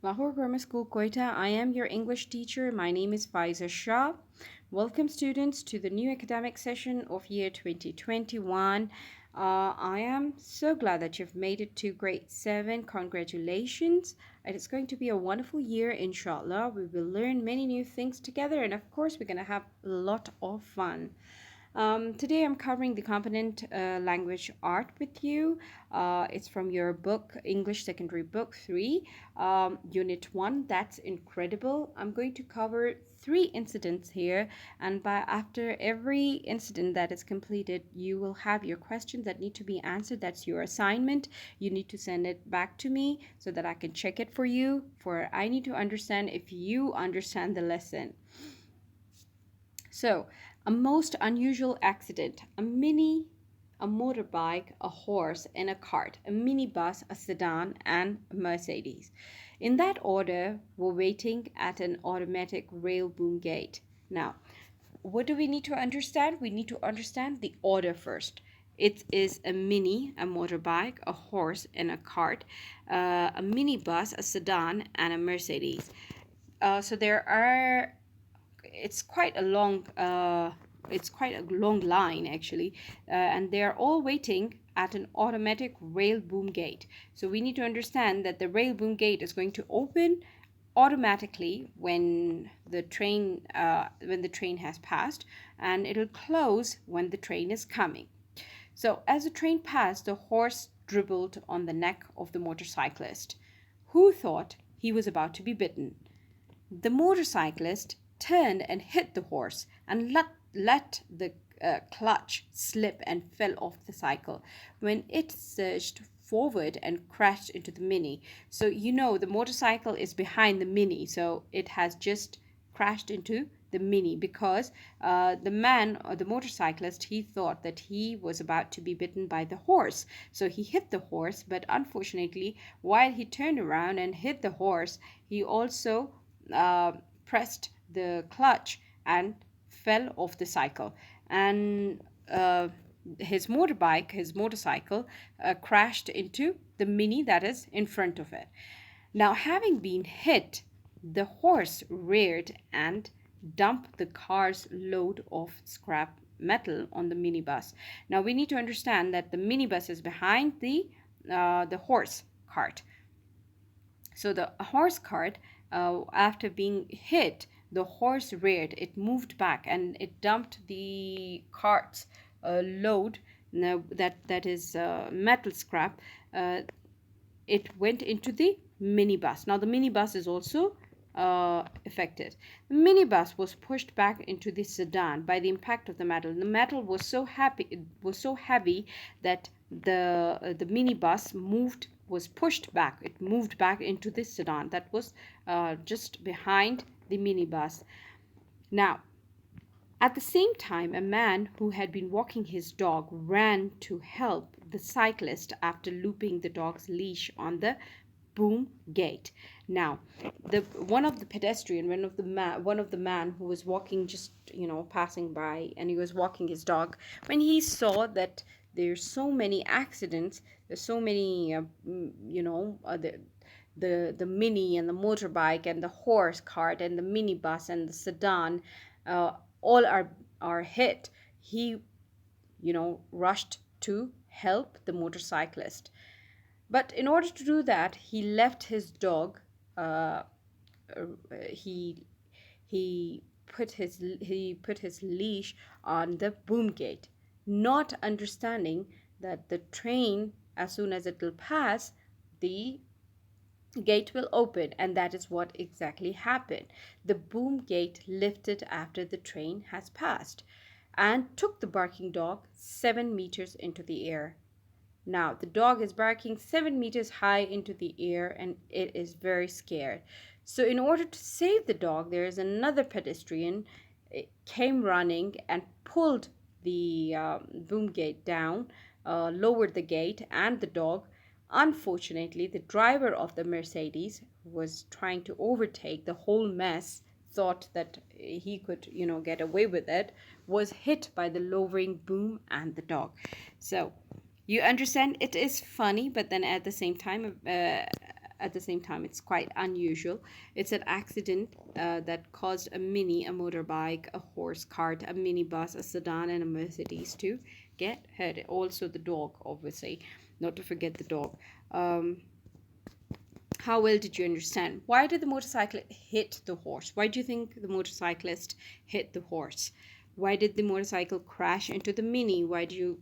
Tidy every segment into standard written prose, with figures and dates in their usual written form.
Lahore Grammar School, Quetta. I am your English teacher. My name is Faiza Shah. Welcome, students, to the new academic session of year 2021. I am so glad that you've made it to grade 7. Congratulations. It is going to be a wonderful year, inshallah. We will learn many new things together, and of course, we're going to have a lot of fun. Today I'm covering the component language art with you. It's from your book, English Secondary Book 3, Unit 1. That's incredible. I'm going to cover 3 incidents here, and after every incident that is completed, you will have your questions that need to be answered. That's your assignment. You need to send it back to me so that I can check it for you. For I need to understand if you understand the lesson. So, a most unusual accident: a motorbike, a horse, and a cart, a minibus, a sedan, and a Mercedes. In that order, were waiting at an automatic rail boom gate. Now, what do we need to understand? We need to understand the order first. It is a motorbike, a horse, and a cart, a minibus, a sedan, and a Mercedes. So there are it's quite a long line actually, and they are all waiting at an automatic rail boom gate. So we need to understand that the rail boom gate is going to open automatically when the train has passed, and it'll close when the train is coming. So as the train passed, the horse dribbled on the neck of the motorcyclist, who thought he was about to be bitten. The motorcyclist turned and hit the horse and let the clutch slip and fell off the cycle when it surged forward and crashed into the Mini. So you know the motorcycle is behind the Mini, so it has just crashed into the Mini because the man or the motorcyclist, he thought that he was about to be bitten by the horse. So he hit the horse, but unfortunately, while he turned around and hit the horse, he also pressed the clutch and fell off the cycle, and his motorcycle crashed into the Mini that is in front of it. Now, having been hit, the horse reared and dumped the car's load of scrap metal on the minibus. Now we need to understand that the minibus is behind the horse cart. So the horse cart, after being hit, the horse reared, it moved back, and it dumped the cart's load, now that is metal scrap. It went into the minibus. Now the minibus is also affected. The minibus was pushed back into the sedan by the impact of the metal. The metal was so heavy that the minibus was pushed back. It moved back into the sedan that was just behind the minibus. Now, at the same time, a man who had been walking his dog ran to help the cyclist after looping the dog's leash on the boom gate. Now, one of the man who was walking, just passing by, and he was walking his dog, when he saw that there's so many accidents, there's so many the mini and the motorbike and the horse cart and the minibus and the sedan, all are hit. He rushed to help the motorcyclist. But in order to do that, he left his dog. He put his leash on the boom gate, not understanding that the train, as soon as it will pass, the gate will open, and that is what exactly happened. The boom gate lifted after the train has passed and took the barking dog 7 meters into the air. Now, the dog is barking 7 meters high into the air, and it is very scared. So in order to save the dog, there is another pedestrian came running and pulled the boom gate down, lowered the gate and the dog. Unfortunately, the driver of the Mercedes was trying to overtake the whole mess, thought that he could, get away with it, was hit by the lowering boom and the dog. So you understand, it is funny, but then at the same time, at the same time, it's quite unusual. It's an accident that caused a mini, a motorbike, a horse cart, a minibus, a sedan, and a Mercedes to get hurt. Also, the dog, obviously, not to forget the dog. How well did you understand? Why did the motorcycle hit the horse? Why do you think the motorcyclist hit the horse? Why did the motorcycle crash into the mini? Why do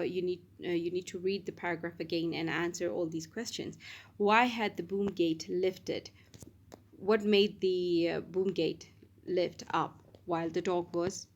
you need to read the paragraph again and answer all these questions. Why had the boom gate lifted? What made the boom gate lift up while the dog was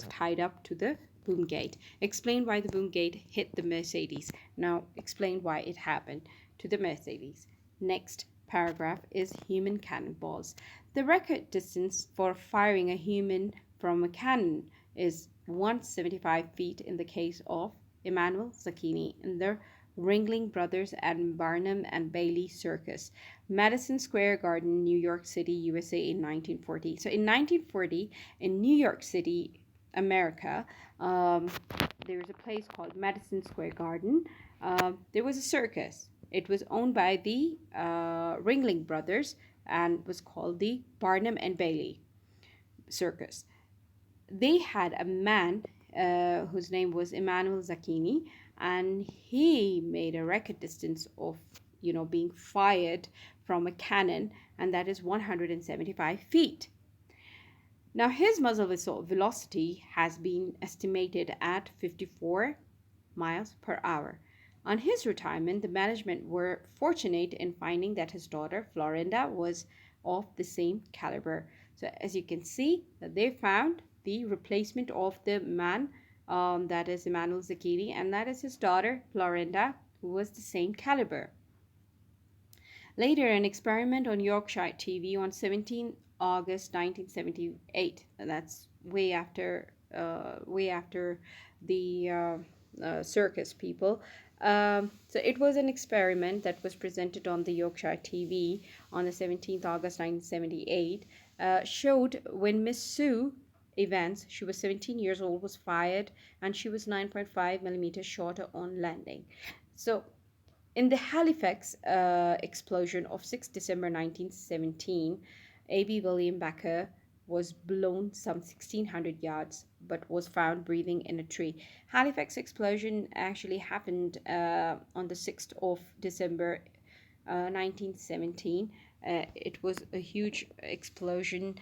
tied up to the boom gate? Explain why the boom gate hit the Mercedes. Now explain why it happened to the Mercedes. Next paragraph is human cannonballs. The record distance for firing a human from a cannon is 175 feet in the case of Emmanuel Zacchini in the Ringling Brothers and Barnum and Bailey Circus, Madison Square Garden, New York City, USA in 1940. So in 1940, in New York City, America, there's a place called Madison Square Garden. There was a circus. It was owned by the Ringling Brothers and was called the Barnum and Bailey Circus. They had a man whose name was Emmanuel Zacchini, and he made a record distance of, being fired from a cannon, and that is 175 feet. Now, his muzzle velocity has been estimated at 54 miles per hour. On his retirement, the management were fortunate in finding that his daughter, Florinda, was of the same caliber. So as you can see, that they found the replacement of the man, that is Emmanuel Zacchini, and that is his daughter, Florinda, who was the same caliber. Later, an experiment on Yorkshire TV on 17 August 1978, and that's way after the circus people. So it was an experiment that was presented on the Yorkshire TV on the 17th August 1978, showed when Miss Sue Evans, she was 17 years old, was fired, and she was 9.5 millimeters shorter on landing. So in the Halifax explosion of 6 December 1917, A.B. William Becker was blown some 1,600 yards but was found breathing in a tree. Halifax explosion actually happened on the 6th of December 1917. It was a huge explosion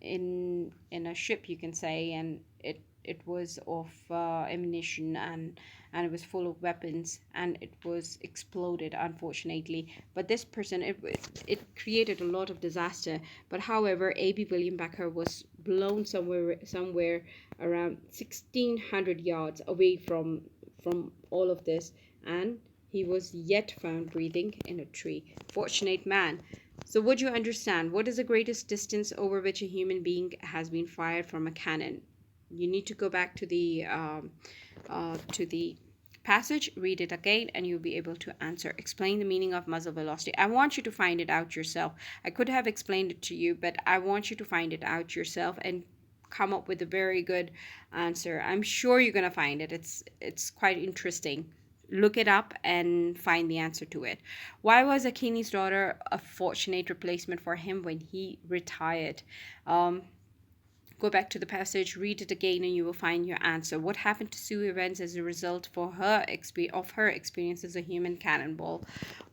in a ship, you can say, and it was of ammunition, and it was full of weapons, and it was exploded, unfortunately. But this person, it created a lot of disaster. But however, A.B. William Becker was blown somewhere around 1,600 yards away from all of this, and he was yet found breathing in a tree. Fortunate man. So would you understand what is the greatest distance over which a human being has been fired from a cannon? You need to go back to the passage, read it again, and you'll be able to answer. Explain the meaning of muzzle velocity. I want you to find it out yourself. I could have explained it to you, but I want you to find it out yourself and come up with a very good answer. I'm sure you're gonna find it. It's quite interesting. Look it up and find the answer to it. Why was Akini's daughter a fortunate replacement for him when he retired? Go back to the passage, read it again, and you will find your answer. What happened to Sue Evans as a result of her experience as a human cannonball?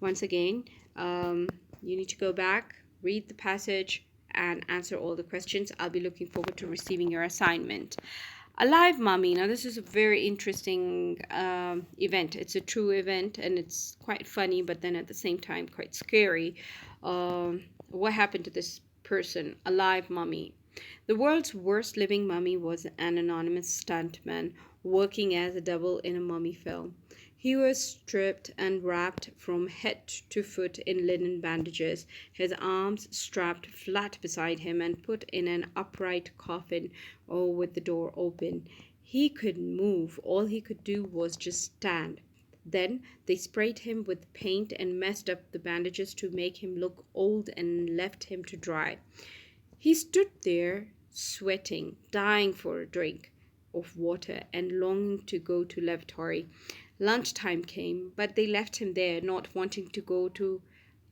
Once again, you need to go back, read the passage, and answer all the questions. I'll be looking forward to receiving your assignment. A live mummy. Now, this is a very interesting event. It's a true event, and it's quite funny, but then at the same time quite scary. What happened to this person? A live mummy. The world's worst living mummy was an anonymous stuntman working as a double in a mummy film. He was stripped and wrapped from head to foot in linen bandages, his arms strapped flat beside him and put in an upright coffin, with the door open. He couldn't move. All he could do was just stand. Then they sprayed him with paint and messed up the bandages to make him look old and left him to dry. He stood there, sweating, dying for a drink of water and longing to go to lavatory. Lunchtime came, but they left him there, not wanting to go to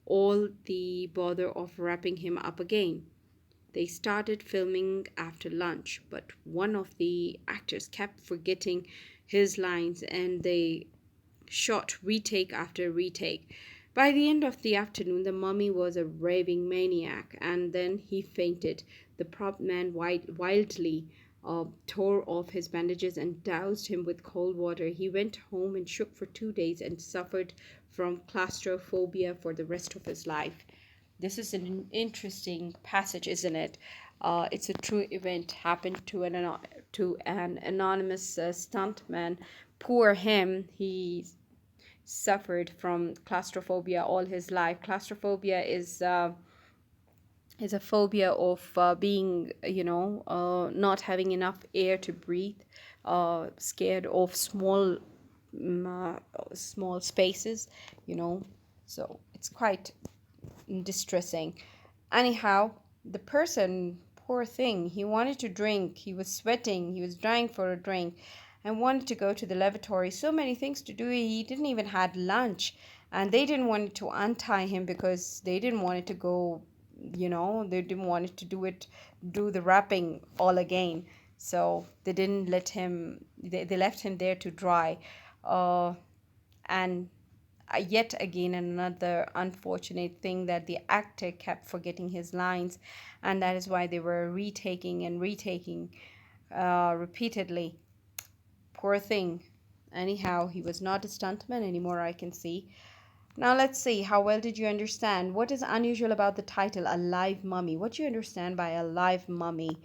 all the bother of wrapping him up again. They started filming after lunch, but one of the actors kept forgetting his lines and they shot retake after retake. By the end of the afternoon, the mummy was a raving maniac, and then he fainted. The prop man wildly tore off his bandages and doused him with cold water. He went home and shook for 2 days and suffered from claustrophobia for the rest of his life. This is an interesting passage, isn't it? It's a true event happened to an anonymous stuntman. Poor him. He suffered from claustrophobia all his life. Claustrophobia is a phobia of being, not having enough air to breathe, scared of small spaces, you know. So it's quite distressing. Anyhow, the person, poor thing, he wanted to drink. He was sweating. He was dying for a drink and wanted to go to the lavatory. So many things to do. He didn't even had lunch. And they didn't want to untie him because they didn't want it to go, they didn't want it to do the wrapping all again. So they didn't let him, they left him there to dry. And yet again another unfortunate thing that the actor kept forgetting his lines, and that is why they were retaking repeatedly. Poor thing. Anyhow, he was not a stuntman anymore, I can see. Now let's see, how well did you understand? What is unusual about the title, A Live Mummy? What do you understand by a live mummy?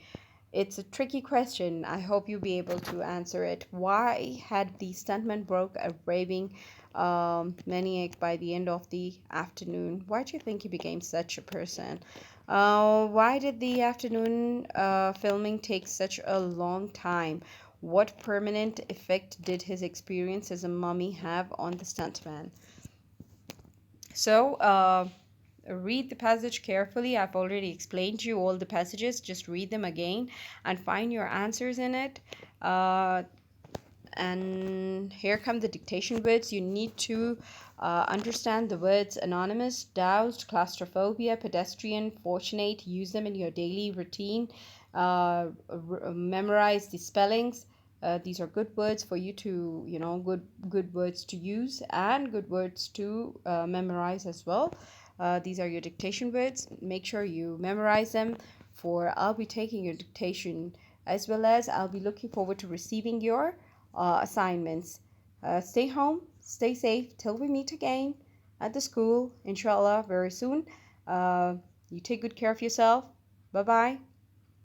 It's a tricky question. I hope you'll be able to answer it. Why had the stuntman broke a raving maniac by the end of the afternoon? Why do you think he became such a person? Why did the afternoon filming take such a long time? What permanent effect did his experience as a mummy have on the stuntman? So, read the passage carefully. I've already explained to you all the passages. Just read them again and find your answers in it. And here come the dictation words. You need to understand the words anonymous, doused, claustrophobia, pedestrian, fortunate. Use them in your daily routine. Memorize the spellings. These are good words for you to, good words to use and good words to memorize as well. These are your dictation words. Make sure you memorize them, for I'll be taking your dictation, as well as I'll be looking forward to receiving your assignments. Stay home, stay safe till we meet again at the school, inshallah, very soon. You take good care of yourself. Bye bye.